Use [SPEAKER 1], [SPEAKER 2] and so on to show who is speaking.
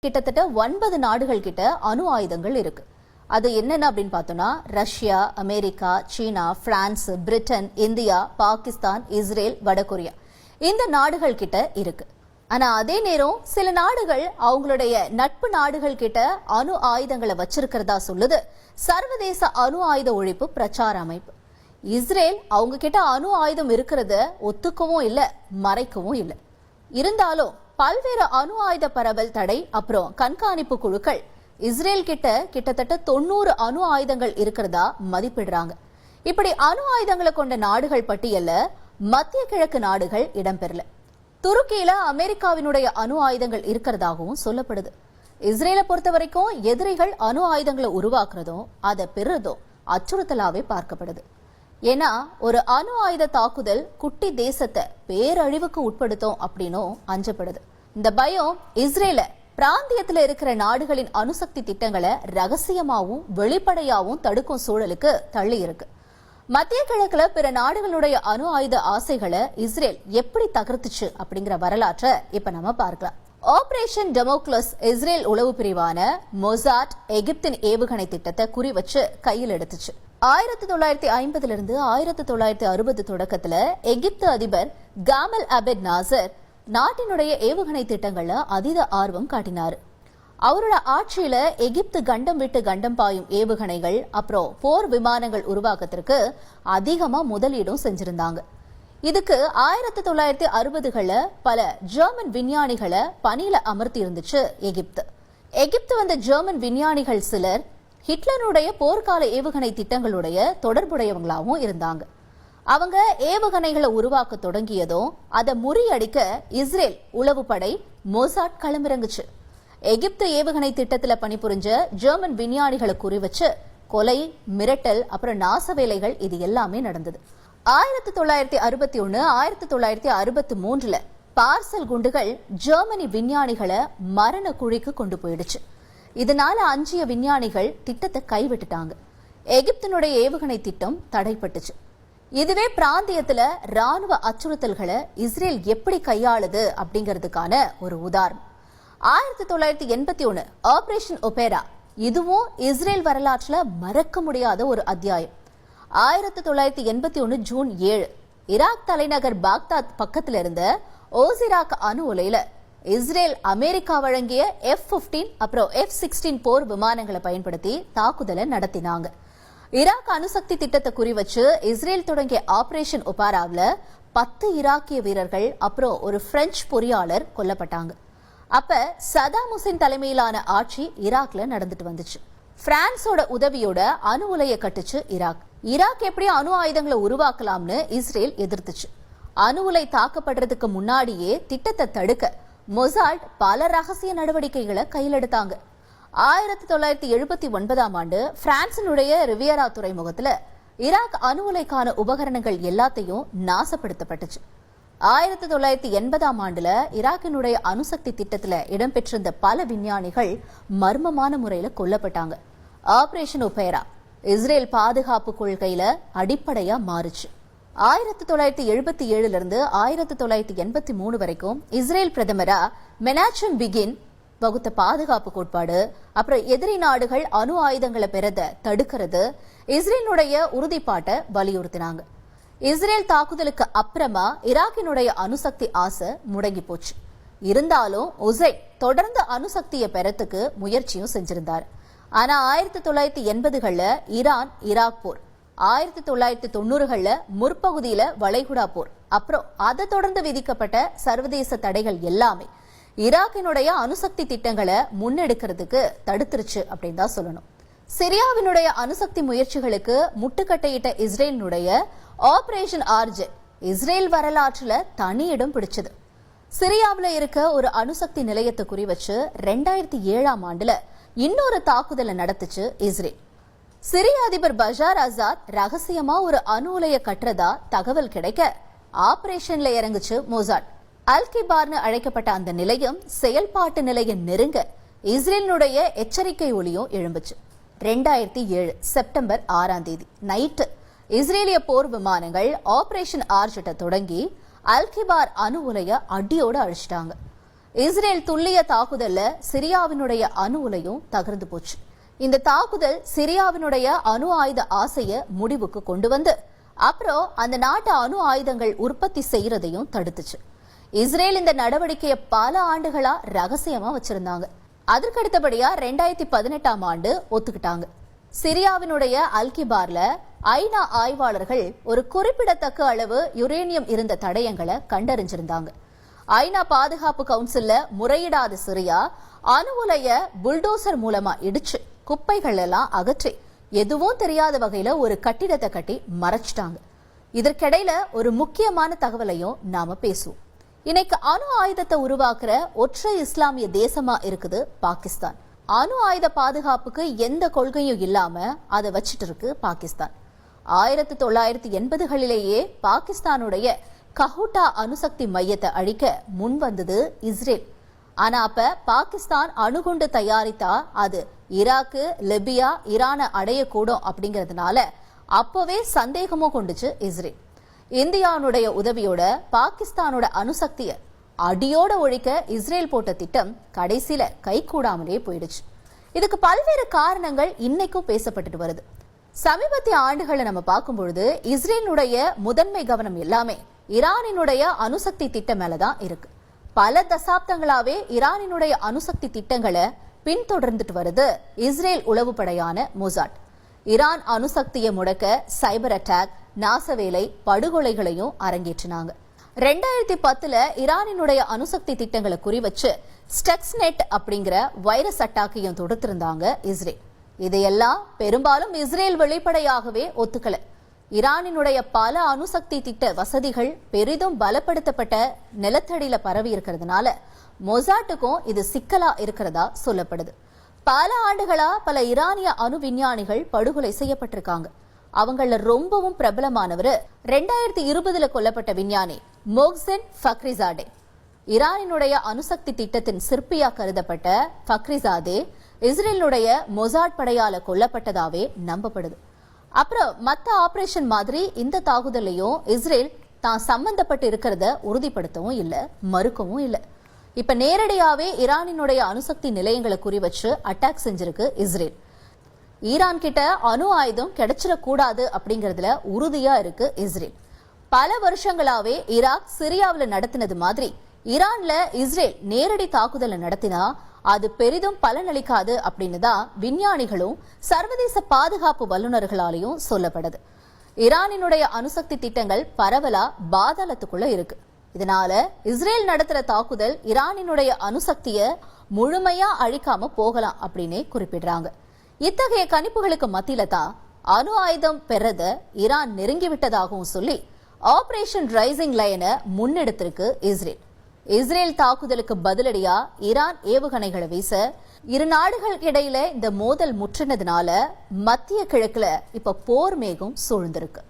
[SPEAKER 1] கிட்டத்தட்ட 9 நாடுகள் கிட்ட அணு ஆயுதங்கள் இருக்கு. அது என்னென்ன அப்படின்னு பார்த்தோம்னா ரஷ்யா, அமெரிக்கா, சீனா, France, Britain, India, Pakistan, Israel, வடகொரியா இந்த நாடுகள் கிட்ட இருக்கு. ஆனா அதே நேரம் சில நாடுகள் அவங்களுடைய நட்பு நாடுகள் கிட்ட அணு ஆயுதங்களை வச்சிருக்கிறதா சொல்லுது சர்வதேச அணு ஆயுத ஒழிப்பு பிரச்சார அமைப்பு. இஸ்ரேல் அவங்க கிட்ட அணு ஆயுதம் இருக்கிறத ஒத்துக்கவும் இல்லை, மறைக்கவும் இல்லை. இருந்தாலும் பல்வேறு அணு ஆயுத பரவல் தடை அப்புறம் கண்காணிப்பு குழுக்கள் இஸ்ரேல் கிட்டத்தட்ட 90 அணு ஆயுதங்கள் இருக்கிறதா மதிப்பிடுறாங்க. இப்படி அணு ஆயுதங்களை கொண்ட நாடுகள் பட்டியல்ல மத்திய கிழக்கு நாடுகள் இடம்பெறல. துருக்கியில அமெரிக்காவினுடைய அணு ஆயுதங்கள் இருக்கிறதாகவும் சொல்லப்படுது. இஸ்ரேலை பொறுத்த வரைக்கும் எதிரிகள் அணு ஆயுதங்களை உருவாக்குறதும் அதை பெறுறதும் அச்சுறுத்தலாவே பார்க்கப்படுது. ஏன்னா ஒரு அணு ஆயுத தாக்குதல் குட்டி தேசத்தை பேரழிவுக்கு உட்படுத்தும் அப்படின்னும் அஞ்சப்படுது. இந்த பயம் இஸ்ரேல பிராந்தியத்தில் இருக்கிற நாடுகளின் அணுசக்தி திட்டங்களை ரகசியமாவும் வெளிப்படையாவும் தடுக்கும் சூழலுக்கு தள்ளி இருக்கு. மத்திய கிழக்குல பிற நாடுகளுடைய அணு ஆயுத ஆசைகளை இஸ்ரேல் எப்படி தகர்த்துச்சு அப்படிங்கிற வரலாற்றை இப்ப நம்ம பார்க்கலாம். ஆபரேஷன் டெமோக்ளஸ் இஸ்ரேல் உளவு பிரிவான மொசாட் எகிப்தின் ஏவுகணை திட்டத்தை குறிவச்சு கையில் எடுத்துச்சு. 1950 இருந்து 1960 தொடக்கத்துல எகிப்து அதிபர் காமல் அபெட் நாசர் நாட்டினுடைய ஏவுகணை திட்டங்கள்ல அதீத ஆர்வம் காட்டினார். அவரோட ஆட்சியில எகிப்து கண்டம் விட்டு கண்டம் பாயும் ஏவுகணைகள் அப்புறம் போர் விமானங்கள் உருவாக்கத்திற்கு அதிகமா முதலீடும் செஞ்சிருந்தாங்க. இதுக்கு 1960கள பல ஜெர்மன் விஞ்ஞானிகளை பணியில அமர்த்தி இருந்துச்சு எகிப்து வந்த ஜெர்மன் விஞ்ஞானிகள் சிலர் ஹிட்லருடைய போர்க்கால ஏவுகணை திட்டங்களுடைய தொடர்புடையவங்களாகவும் இருந்தாங்க. அவங்க ஏவுகணைகளை உருவாக்க தொடங்கியதும் அதை முறியடிக்க இஸ்ரேல் உளவுப்படை மொசாட் களமிறங்குச்சு. எகிப்து ஏவுகணை திட்டத்துல பணிபுரிஞ்ச ஜெர்மன் விஞ்ஞானிகளை குறிவச்சு கொலை, மிரட்டல் அப்புறம் நாச வேலைகள் இது எல்லாமே நடந்தது. 1961 1963 பார்சல் குண்டுகள் ஜெர்மனி விஞ்ஞானிகளை மரண குழிக்கு கொண்டு போயிடுச்சு. இதனால அஞ்சிய விஞ்ஞானிகள் திட்டத்தை கைவிட்டுட்டாங்க. எகிப்தினுடைய ஏவுகணை திட்டம் தடைப்பட்டுச்சு. இதுவே பிராந்தியத்துல ராணுவ அச்சுறுத்தல்களை இஸ்ரேல் எப்படி கையாளுது அப்படிங்கிறதுக்கான ஒரு உதாரணம். 1981 ஆபரேஷன் ஒபேரா இதுவும் இஸ்ரேல் வரலாற்றுல மறக்க முடியாத ஒரு அத்தியாயம். 1981 ஜூன் 7 ஈராக் தலைநகர் பாக்தாத் பக்கத்துல இருந்த ஓசிராக் அணு உலையில இஸ்ரேல் அமெரிக்கா வழங்கிய F-15 அப்புறம் F-16 போர் விமானங்களை பயன்படுத்தி தாக்குதலை நடத்தினாங்க. ஈராக் அணுசக்தி திட்டத்தை குறிவச்சு இஸ்ரேல் தொடங்கிய ஆபரேஷன் ஒபாராவில் 10 ஈராக்கிய வீரர்கள் அப்புறம் ஒரு பிரெஞ்சு பொறியாளர் கொல்லப்பட்டாங்க. அப்ப சதாம் ஹுசேன் தலைமையிலான ஆட்சி ஈராக்ல நடந்துட்டு வந்துச்சு. பிரான்ஸோட உதவியோட அணு உலையை கட்டுச்சு ஈராக் எப்படி அணு ஆயுதங்களை உருவாக்கலாம்னு இஸ்ரேல் எதிர்த்துச்சு. அணு உலை தாக்கப்படுறதுக்கு முன்னாடியே திட்டத்தை தடுக்க மொசாட் பல ரகசிய நடவடிக்கைகளை கையில் எடுத்தாங்க. 1979 பிரான்சினுடைய ரிவியரா துறைமுகத்துல ஈராக் அணு உலைக்கான உபகரணங்கள் எல்லாத்தையும் நாசப்படுத்தப்பட்டுச்சு. 1980 ஈராக்கினுடைய அணுசக்தி திட்டத்துல இடம்பெற்றிருந்த பல விஞ்ஞானிகள் மர்மமான முறையில கொல்லப்பட்டாங்க. ஆபரேஷன் ஒபேரா இஸ்ரேல் பாதுகாப்பு கொள்கையில அடிப்படையா மாறுச்சு. 1977 இருந்து 1983 வரைக்கும் இஸ்ரேல் பிரதமரா மெனாச்சம் பிகின் வகுத்த பாதுகாப்பு கோட்பாடு அப்புறம் எதிரி நாடுகள் அணு ஆயுதங்களை பெறத தடுக்கிறது இஸ்ரேலுடைய உறுதிப்பாட்டை வலியுறுத்தினாங்க. இஸ்ரேல் தாக்குதலுக்கு அப்புறமா ஈராக்கினுடைய அணுசக்தி ஆசை முடங்கி போச்சு. இருந்தாலும் உசைன் தொடர்ந்து அணுசக்தியை பெறத்துக்கு முயற்சியும் செஞ்சிருந்தார். ஆனா 1980கள ஈரான் ஈராக் போர், 1990கள முற்பகுதியில வளைகுடா போர் அப்புறம் அதை தொடர்ந்து விதிக்கப்பட்ட சர்வதேச தடைகள் எல்லாமே ஈராக்கினுடைய அணுசக்தி திட்டங்களை முன்னெடுக்கிறதுக்கு தடுத்துருச்சு அப்படின்னு தான் சொல்லணும். சிரியாவினுடைய அணுசக்தி முயற்சிகளுக்கு முட்டுக்கட்டையிட்ட இஸ்ரேலினுடைய ஆபரேஷன் ஆர்ஜே இஸ்ரேல் வரலாற்றுல தனி இடம் பிடிச்சது. சிரியாவில் இருக்க ஒரு அணுசக்தி நிலையத்தை குறிவச்சு 2007 இன்னொரு தாக்குதலை நடத்துச்சு இஸ்ரேல். சிரிய அதிபர் பஷார் அசாத் ரகசியமா ஒரு அணு உலைய கட்டுறதா தகவல் கிடைக்க ஆபரேஷன்ல இறங்குச்சு மொசாட். அல்கிபார்னு அழைக்கப்பட்ட அந்த நிலையம் செயல்பாட்டு நிலையம் நெருங்க இஸ்ரேலினுடைய எச்சரிக்கை ஒலியும் எழும்புச்சு. 2007 செப்டம்பர் 6 நைட்டு இஸ்ரேலிய போர் விமானங்கள் ஆபரேஷன் ஆர்ஜெட்டை தொடங்கி அல்கிபார் அணு உலைய அடியோடு அழிச்சிட்டாங்க. இஸ்ரேல் துல்லிய தாக்குதல்ல சிரியாவினுடைய அணு உலையும் தகர்ந்து போச்சு. இந்த தாக்குதல் சிரியாவினுடைய அணு ஆயுத ஆசைய முடிவுக்கு கொண்டு வந்து அப்புறம் அந்த நாட்டு அணு ஆயுதங்கள் உற்பத்தி செய்யறதையும் தடுத்துச்சு. இஸ்ரேல் இந்த நடவடிக்கையை பல ஆண்டுகளா ரகசியமா வச்சிருந்தாங்க. அதற்கடுத்தபடியா 2018ஆம் ஆண்டு ஒத்துக்கிட்டாங்க. சிரியாவினுடைய அல்கிபார்ல ஐநா ஆய்வாளர்கள் ஒரு குறிப்பிடத்தக்க அளவு யுரேனியம் இருந்த தடயங்களை கண்டறிஞ்சிருந்தாங்க. ஐநா பாதுகாப்பு கவுன்சில்ல முறையிடாத சிரியா அணு உலைய புல்டோசர் மூலமா இடிச்சு குப்பைகள் எல்லாம் அகற்றி எதுவும் தெரியாத வகையில ஒரு கட்டிடத்தை கட்டி மறைச்சிட்டாங்க. இதற்கிடையில ஒரு முக்கியமான தகவலையும் நாம பேசுவோம். இன்னைக்கு அணு ஆயுதத்தை உருவாக்குற ஒற்றை இஸ்லாமிய தேசமா இருக்குது பாகிஸ்தான். அணு ஆயுத பாதுகாப்புக்கு எந்த கொள்கையும் இல்லாம அதை வச்சிட்டு இருக்கு பாகிஸ்தான். 1980களிலேயே பாகிஸ்தானுடைய கஹூட்டா அணுசக்தி மையத்தை அழிக்க முன் வந்தது இஸ்ரேல். ஆனா அப்ப பாகிஸ்தான் அணுகுண்டு தயாரித்தா அது ஈராக்கு, லிபியா, ஈரானை அடையக்கூடும் அப்படிங்கறதுனால அப்பவே சந்தேகமும் கொண்டுச்சு இஸ்ரேல். இந்தியாவுடைய உதவியோட பாகிஸ்தானோட அணுசக்திய அடியோட ஒழிக்க இஸ்ரேல் போட்ட திட்டம் கடைசியில கை கூடாமலே போயிடுச்சு. இதுக்கு பல்வேறு காரணங்கள் இன்னைக்கும் பேசப்பட்டு வருது. சமீபத்திய ஆண்டுகளை நம்ம பார்க்கும் பொழுது இஸ்ரேலுடைய முதன்மை கவனம் எல்லாமே ஈரானினுடைய அணுசக்தி திட்டம் மேலதான் இருக்கு. பல தசாப்தங்களாவே ஈரானினுடைய அணுசக்தி திட்டங்களை பின்தொடர்ந்துட்டு வருது இஸ்ரேல் உளவுப்படையான மொசாட். ஈரான் அணுசக்தியை முடக்க சைபர் அட்டாக், நாசவேலை, படுகொலைகளையும் அரங்கேற்றினாங்க. 2010 ஈரானினுடைய அணுசக்தி திட்டங்களை குறிவச்சு ஸ்டக்ஸ்நெட் அப்படிங்கிற வைரஸ் அட்டாக்கையும் தொடுத்திருந்தாங்க இஸ்ரேல். இதையெல்லாம் பெரும்பாலும் இஸ்ரேல் வெளிப்படையாகவே ஒத்துக்கல. ஈரானினுடைய பல அணுசக்தி திட்ட வசதிகள் பெரிதும் பலப்படுத்தப்பட்ட நிலத்தடியில பரவி இருக்கிறதுனால மொசாட்டுக்கும் இது சிக்கலா இருக்கிறதா சொல்லப்படுது. பல ஆண்டுகளா பல ஈரானிய அணு விஞ்ஞானிகள் படுகொலை செய்யப்பட்டிருக்காங்க. அவங்கள ரொம்பவும் பிரபலமானவர் 2020 கொல்லப்பட்ட விஞ்ஞானி மோக்சென் ஃபக்ரிசாடே. ஈரானினுடைய அணுசக்தி திட்டத்தின் சிற்பியா கருதப்பட்ட ஃபக்ரிசாதே இஸ்ரேலுடைய மொசாட் படையால கொல்லப்பட்டதாவே நம்பப்படுது. அப்புறம் மத்த ஆபரேஷன் மாதிரி இந்த தாக்குதலையும் இஸ்ரேல் தான் சம்பந்தப்பட்டு இருக்கிறத உறுதிப்படுத்தவும் இல்ல, மறுக்கவும் இல்ல. இப்ப நேரடியாவே ஈரானினுடைய அணுசக்தி நிலையங்களை குறிவச்சு அட்டாக் செஞ்சிருக்கு இஸ்ரேல். ஈரான் கிட்ட அணு ஆயுதம் கிடைச்சிடக்கூடாது அப்படிங்கறதுல உறுதியா இருக்கு இஸ்ரேல். பல வருஷங்களாவே ஈராக் சிரியாவில நடத்தினது மாதிரி ஈரான்ல இஸ்ரேல் நேரடி தாக்குதலை நடத்தினா அது பெரிதும் பலனளிக்காது அப்படின்னு தான் விஞ்ஞானிகளும் சர்வதேச பாதுகாப்பு வல்லுநர்களாலையும் சொல்லப்படுது. ஈரானினுடைய அணுசக்தி திட்டங்கள் பரவலா பாதாளத்துக்குள்ள இருக்கு. இதனால இஸ்ரேல் நடத்துற தாக்குதல் ஈரானினுடைய அணுசக்திய முழுமையா அழிக்காம போகலாம் அப்படின்னு குறிப்பிடுறாங்க. இத்தகைய கணிப்புகளுக்கு மத்தியில தான் அணு ஆயுதம் பெறத ஈரான் நெருங்கிவிட்டதாகவும் சொல்லி ஆபரேஷன் ரைசிங் லைனை முன்னெடுத்திருக்கு இஸ்ரேல். இஸ்ரேல் தாக்குதலுக்கு பதிலடியா ஈரான் ஏவுகணைகளை வீச இரு நாடுகளுக்கு இடையில இந்த மோதல் முற்றினதுனால மத்திய கிழக்குல இப்ப போர் மேகம் சூழ்ந்திருக்கு.